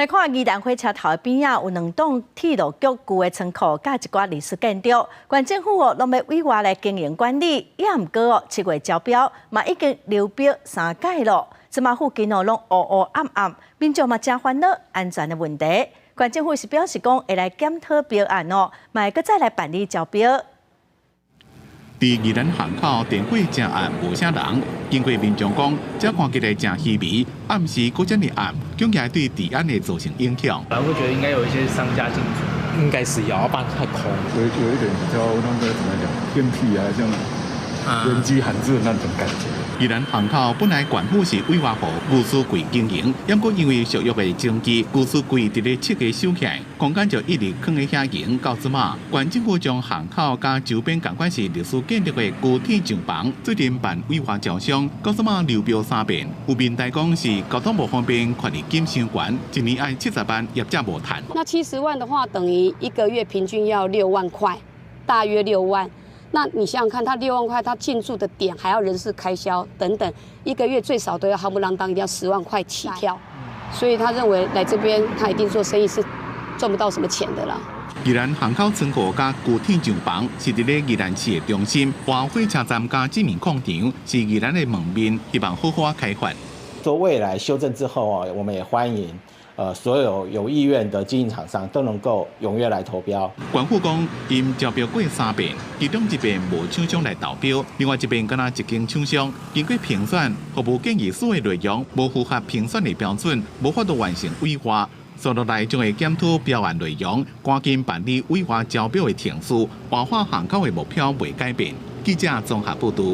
来看宜兰火车头边啊，有2栋铁路局旧的仓库，甲一寡历史建筑，县政府拢要委外来经营管理，也毋过7月招标，嘛已经流标3届咯。即马附近拢乌暗暗，民众嘛真烦恼安全的问题。县政府是表示讲会来检讨标案哦，嘛会再来办理招标。 伫宜兰巷口电火正暗无啥人，经过民众讲，这看起来真稀微，暗时搁这么暗，恐也对治安会造成影响。我会觉得应该有一些商家进驻，应该是要不然太空。有一点比较那个怎么讲，偏僻啊，像人迹罕至的那种感觉。 宜兰巷口本来县府是委外予御书柜经营，不过因为属约的征集，御书柜伫咧设计收起来，空间就一直放喺遐营到即马。县政府将巷口甲周边共款是历史建筑的高铁上房，最近办委外招商，到即马流标3遍。有民代讲是交通部方面权利金伤悬，一年爱70万，业者无谈。那70万的话，等于1个月平均要6万块，大约6万。 那你想想看，他6万块，他进驻的点还要人事开销等等，1个月最少都要夯不啷当，一定要10万块起跳。所以他认为来这边，他一定做生意是赚不到什么钱的啦。宜兰巷口仓库甲旧铁上房是伫咧宜兰市的中心，换火车站加知名矿场是宜兰的门面，希望好好开发。做未来修正之后啊，我们也欢迎。 所有意愿的经营厂商都能够踊跃来投标。县府讲，因招标过3遍，其中1遍无厂商来投标，另外1遍敢若一间厂商经过评选，服务建议书的内容无符合评选的标准，无法度完成委外。所落来将会检讨标案内容，赶紧办理委外招标的程序，活化巷口的目标未改变。记者综合报道。